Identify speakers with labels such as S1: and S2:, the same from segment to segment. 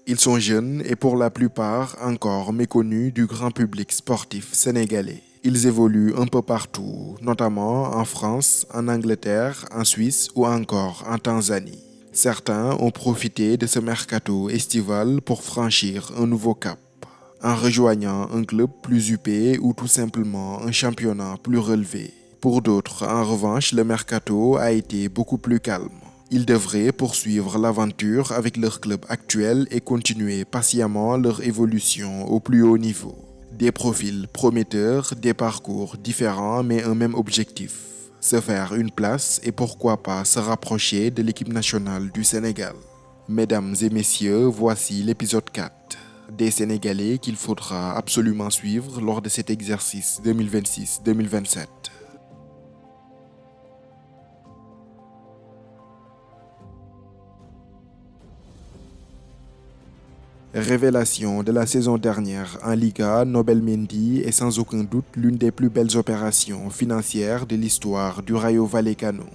S1: Ils sont jeunes et pour la plupart encore méconnus du grand public sportif sénégalais. Ils évoluent un peu partout, notamment en France, en Angleterre, en Suisse ou encore en Tanzanie. Certains ont profité de ce mercato estival pour franchir un nouveau cap, en rejoignant un club plus huppé ou tout simplement un championnat plus relevé. Pour d'autres, en revanche, le mercato a été beaucoup plus calme. Ils devraient poursuivre l'aventure avec leur club actuel et continuer patiemment leur évolution au plus haut niveau. Des profils prometteurs, des parcours différents mais un même objectif: se faire une place et pourquoi pas se rapprocher de l'équipe nationale du Sénégal. Mesdames et messieurs, voici l'épisode 4 des Sénégalais qu'il faudra absolument suivre lors de cet exercice 2026-2027. Révélation de la saison dernière en Liga, Nobel Mendy est sans aucun doute l'une des plus belles opérations financières de l'histoire du Rayo Vallecano.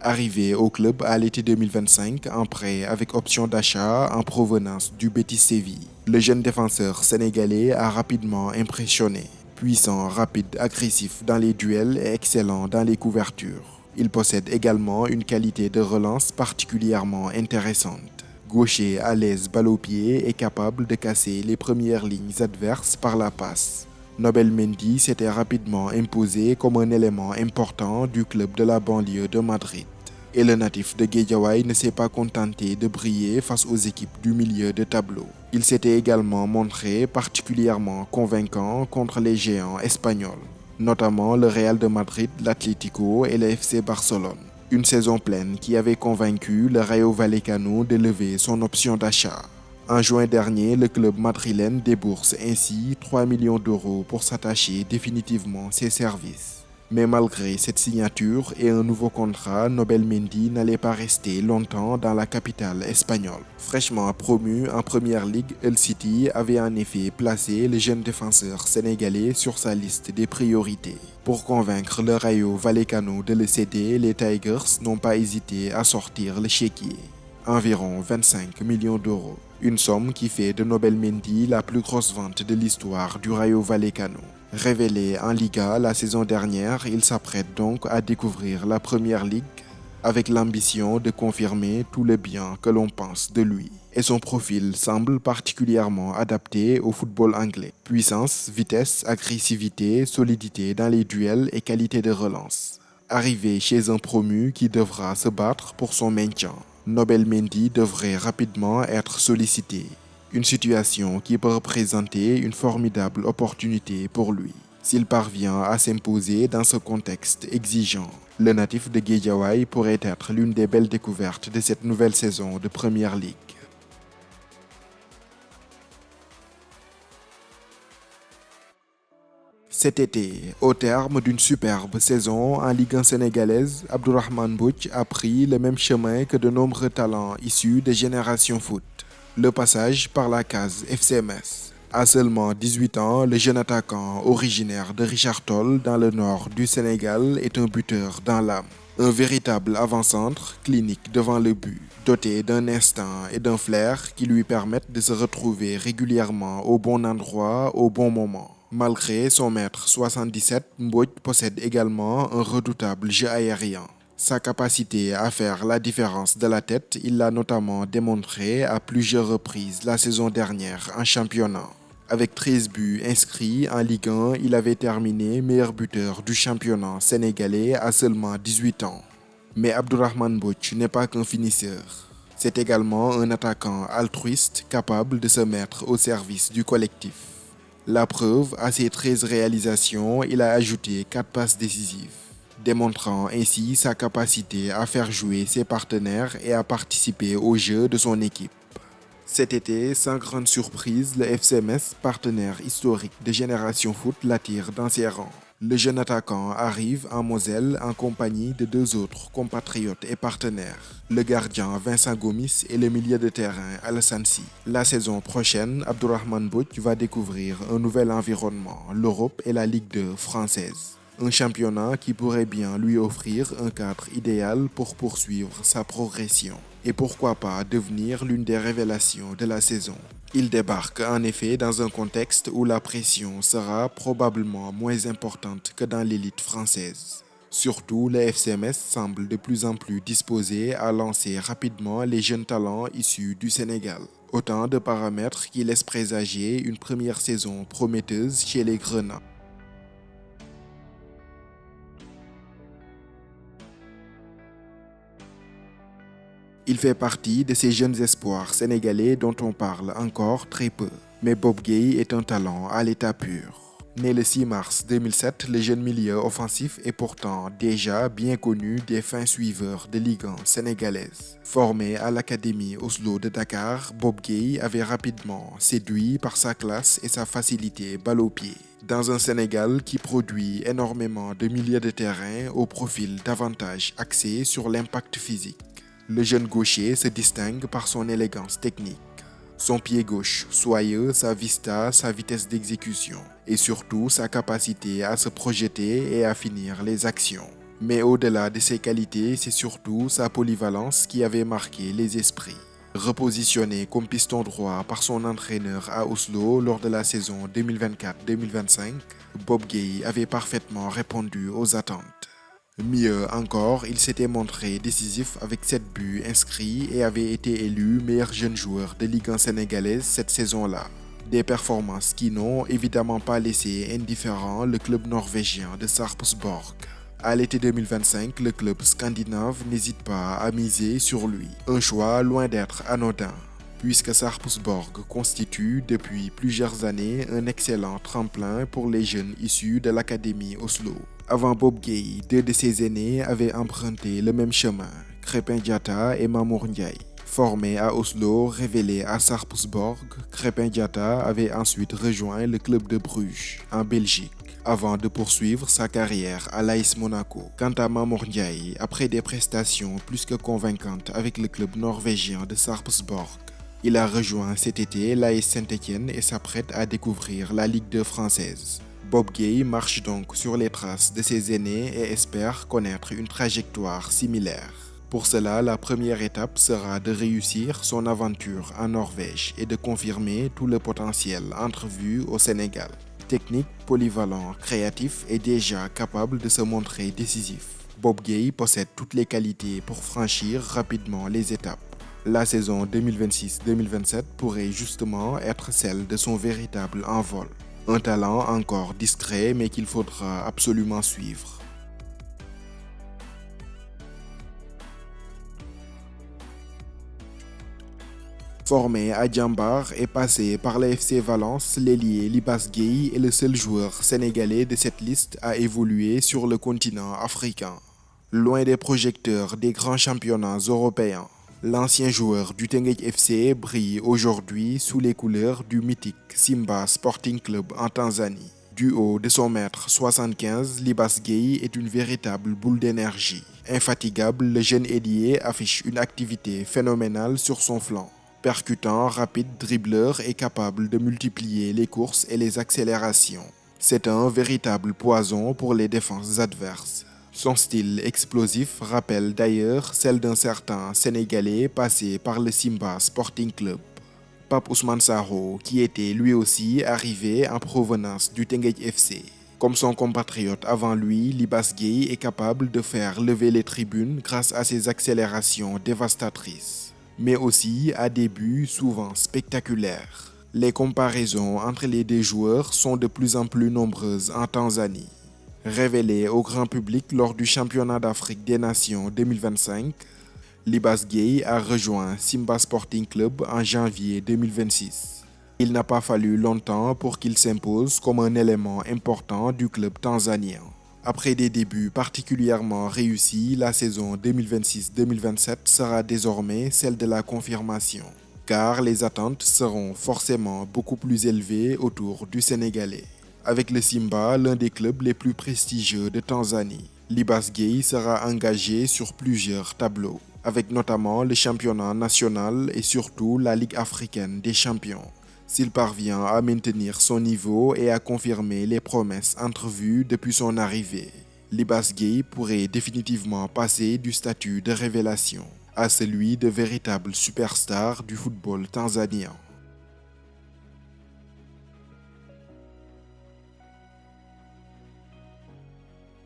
S1: Arrivé au club à l'été 2025 en prêt avec option d'achat en provenance du Betis Séville, le jeune défenseur sénégalais a rapidement impressionné. Puissant, rapide, agressif dans les duels et excellent dans les couvertures. Il possède également une qualité de relance particulièrement intéressante. Gaucher à l'aise balle au pied et capable de casser les premières lignes adverses par la passe. Nobel Mendy s'était rapidement imposé comme un élément important du club de la banlieue de Madrid. Et le natif de Guédiawaye ne s'est pas contenté de briller face aux équipes du milieu de tableau. Il s'était également montré particulièrement convaincant contre les géants espagnols, notamment le Real de Madrid, l'Atlético et le FC Barcelone. Une saison pleine qui avait convaincu le Rayo Vallecano de lever son option d'achat. En juin dernier, le club madrilène débourse ainsi 3 millions d'euros pour s'attacher définitivement ses services. Mais malgré cette signature et un nouveau contrat, Nobel Mendy n'allait pas rester longtemps dans la capitale espagnole. Fraîchement promu en première ligue, Hull City avait en effet placé le jeune défenseur sénégalais sur sa liste des priorités. Pour convaincre le Rayo Vallecano de le céder, les Tigers n'ont pas hésité à sortir le chéquier. Environ 25 millions d'euros. Une somme qui fait de Nobel Mendy la plus grosse vente de l'histoire du Rayo Vallecano. Révélé en Liga la saison dernière, il s'apprête donc à découvrir la première ligue avec l'ambition de confirmer tout le bien que l'on pense de lui. Et son profil semble particulièrement adapté au football anglais. Puissance, vitesse, agressivité, solidité dans les duels et qualité de relance. Arrivé chez un promu qui devra se battre pour son maintien, Nobel Mendy devrait rapidement être sollicité. Une situation qui peut représenter une formidable opportunité pour lui. S'il parvient à s'imposer dans ce contexte exigeant, le natif de Guédiawaye pourrait être l'une des belles découvertes de cette nouvelle saison de Première Ligue. Cet été, au terme d'une superbe saison en Ligue 1 sénégalaise, Abdourahmane Mbouch a pris le même chemin que de nombreux talents issus de Génération Foot. Le passage par la case FCMS. À seulement 18 ans, le jeune attaquant originaire de Richard Toll dans le nord du Sénégal est un buteur dans l'âme. Un véritable avant-centre clinique devant le but, doté d'un instinct et d'un flair qui lui permettent de se retrouver régulièrement au bon endroit au bon moment. Malgré son mètre 77, Mbouch possède également un redoutable jeu aérien. Sa capacité à faire la différence de la tête, il l'a notamment démontré à plusieurs reprises la saison dernière en championnat. Avec 13 buts inscrits en Ligue 1, il avait terminé meilleur buteur du championnat sénégalais à seulement 18 ans. Mais Abdourahmane Mbouch n'est pas qu'un finisseur. C'est également un attaquant altruiste capable de se mettre au service du collectif. La preuve, à ses 13 réalisations, il a ajouté 4 passes décisives, démontrant ainsi sa capacité à faire jouer ses partenaires et à participer au jeu de son équipe. Cet été, sans grande surprise, le FCMS, partenaire historique de Génération Foot, l'attire dans ses rangs. Le jeune attaquant arrive en Moselle en compagnie de 2 autres compatriotes et partenaires, le gardien Vincent Gomis et le milieu de terrain Alassane Sy. La saison prochaine, Abdourahmane Mbouch va découvrir un nouvel environnement, l'Europe et la Ligue 2 française. Un championnat qui pourrait bien lui offrir un cadre idéal pour poursuivre sa progression. Et pourquoi pas devenir l'une des révélations de la saison. Il débarque en effet dans un contexte où la pression sera probablement moins importante que dans l'élite française. Surtout, le FCMS semble de plus en plus disposé à lancer rapidement les jeunes talents issus du Sénégal. Autant de paramètres qui laissent présager une première saison prometteuse chez les Grenats. Il fait partie de ces jeunes espoirs sénégalais dont on parle encore très peu. Mais Bob Gueye est un talent à l'état pur. Né le 6 mars 2007, le jeune milieu offensif est pourtant déjà bien connu des fins suiveurs de Ligue 1 sénégalaise. Formé à l'Académie Oslo de Dakar, Bob Gueye avait rapidement séduit par sa classe et sa facilité balle au pied. Dans un Sénégal qui produit énormément de milieux de terrain au profil davantage axé sur l'impact physique. Le jeune gaucher se distingue par son élégance technique, son pied gauche soyeux, sa vista, sa vitesse d'exécution et surtout sa capacité à se projeter et à finir les actions. Mais au-delà de ses qualités, c'est surtout sa polyvalence qui avait marqué les esprits. Repositionné comme piston droit par son entraîneur à Oslo lors de la saison 2024-2025, Bob Gueye avait parfaitement répondu aux attentes. Mieux encore, il s'était montré décisif avec 7 buts inscrits et avait été élu meilleur jeune joueur de Ligue 1 sénégalaise cette saison-là. Des performances qui n'ont évidemment pas laissé indifférent le club norvégien de Sarpsborg. À l'été 2025, le club scandinave n'hésite pas à miser sur lui. Un choix loin d'être anodin, puisque Sarpsborg constitue depuis plusieurs années un excellent tremplin pour les jeunes issus de l'Académie Oslo. Avant Bob Gueye, 2 de ses aînés avaient emprunté le même chemin, Krépin Diatta et Mamour Ndiaye. Formé à Oslo, révélé à Sarpsborg, Krépin Diatta avait ensuite rejoint le club de Bruges, en Belgique, avant de poursuivre sa carrière à l'AS Monaco. Quant à Mamour Ndiaye, après des prestations plus que convaincantes avec le club norvégien de Sarpsborg, il a rejoint cet été l'AS Saint-Étienne et s'apprête à découvrir la Ligue 2 française. Bob Gueye marche donc sur les traces de ses aînés et espère connaître une trajectoire similaire. Pour cela, la première étape sera de réussir son aventure en Norvège et de confirmer tout le potentiel entrevu au Sénégal. Technique, polyvalent, créatif et déjà capable de se montrer décisif. Bob Gueye possède toutes les qualités pour franchir rapidement les étapes. La saison 2026-2027 pourrait justement être celle de son véritable envol. Un talent encore discret mais qu'il faudra absolument suivre. Formé à Djambar et passé par le FC Valence, l'ailier Libas Gueye est le seul joueur sénégalais de cette liste à évoluer sur le continent africain. Loin des projecteurs des grands championnats européens, l'ancien joueur du Teungueth FC brille aujourd'hui sous les couleurs du mythique Simba Sporting Club en Tanzanie. Du haut de son mètre 75, Libas Gueye est une véritable boule d'énergie. Infatigable, le jeune ailier affiche une activité phénoménale sur son flanc. Percutant, rapide, dribbleur et capable de multiplier les courses et les accélérations. C'est un véritable poison pour les défenses adverses. Son style explosif rappelle d'ailleurs celle d'un certain Sénégalais passé par le Simba Sporting Club, Pape Ousmane Sarro, qui était lui aussi arrivé en provenance du Teungueth FC. Comme son compatriote avant lui, Libas Gueye est capable de faire lever les tribunes grâce à ses accélérations dévastatrices, mais aussi à des buts souvent spectaculaires. Les comparaisons entre les deux joueurs sont de plus en plus nombreuses en Tanzanie. Révélé au grand public lors du championnat d'Afrique des Nations 2025, Libas Gueye a rejoint Simba Sporting Club en janvier 2026. Il n'a pas fallu longtemps pour qu'il s'impose comme un élément important du club tanzanien. Après des débuts particulièrement réussis, la saison 2026-2027 sera désormais celle de la confirmation, car les attentes seront forcément beaucoup plus élevées autour du Sénégalais. Avec le Simba, l'un des clubs les plus prestigieux de Tanzanie, Libas Gueye sera engagé sur plusieurs tableaux, avec notamment le championnat national et surtout la Ligue africaine des champions. S'il parvient à maintenir son niveau et à confirmer les promesses entrevues depuis son arrivée, Libas Gueye pourrait définitivement passer du statut de révélation à celui de véritable superstar du football tanzanien.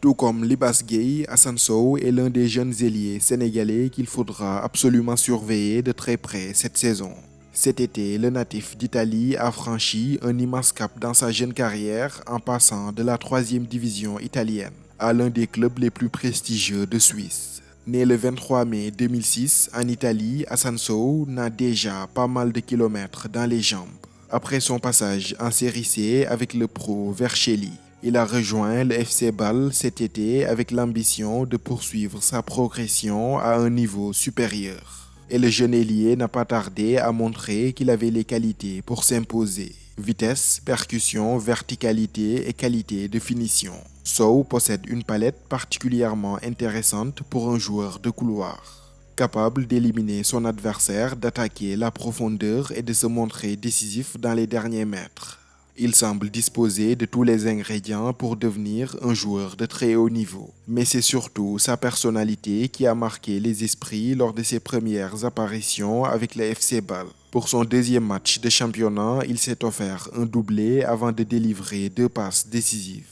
S1: Tout comme Libas Gueye, Assane Sow est l'un des jeunes ailiers sénégalais qu'il faudra absolument surveiller de très près cette saison. Cet été, le natif d'Italie a franchi un immense cap dans sa jeune carrière en passant de la 3e division italienne à l'un des clubs les plus prestigieux de Suisse. Né le 23 mai 2006 en Italie, Assane Sow n'a déjà pas mal de kilomètres dans les jambes. Après son passage en Série C avec le pro Vercelli, il a rejoint le FC Bâle cet été avec l'ambition de poursuivre sa progression à un niveau supérieur. Et le jeune ailier n'a pas tardé à montrer qu'il avait les qualités pour s'imposer. Vitesse, percussion, verticalité et qualité de finition. Sow possède une palette particulièrement intéressante pour un joueur de couloir. Capable d'éliminer son adversaire, d'attaquer la profondeur et de se montrer décisif dans les derniers mètres. Il semble disposer de tous les ingrédients pour devenir un joueur de très haut niveau. Mais c'est surtout sa personnalité qui a marqué les esprits lors de ses premières apparitions avec le FC Bâle. Pour son deuxième match de championnat, il s'est offert un doublé avant de délivrer 2 passes décisives.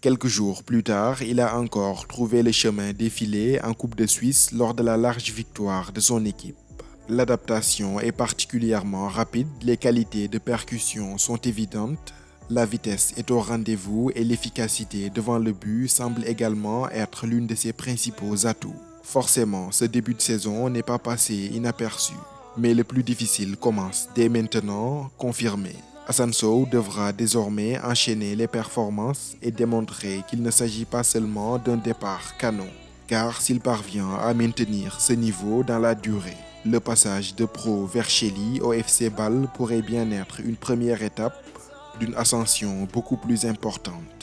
S1: Quelques jours plus tard, il a encore trouvé le chemin défilé en Coupe de Suisse lors de la large victoire de son équipe. L'adaptation est particulièrement rapide, les qualités de percussion sont évidentes, la vitesse est au rendez-vous et l'efficacité devant le but semble également être l'une de ses principaux atouts. Forcément, ce début de saison n'est pas passé inaperçu, mais le plus difficile commence dès maintenant, confirmé. Assane Sow devra désormais enchaîner les performances et démontrer qu'il ne s'agit pas seulement d'un départ canon, car s'il parvient à maintenir ce niveau dans la durée, le passage de pro Vercelli au FC Bâle pourrait bien être une première étape d'une ascension beaucoup plus importante.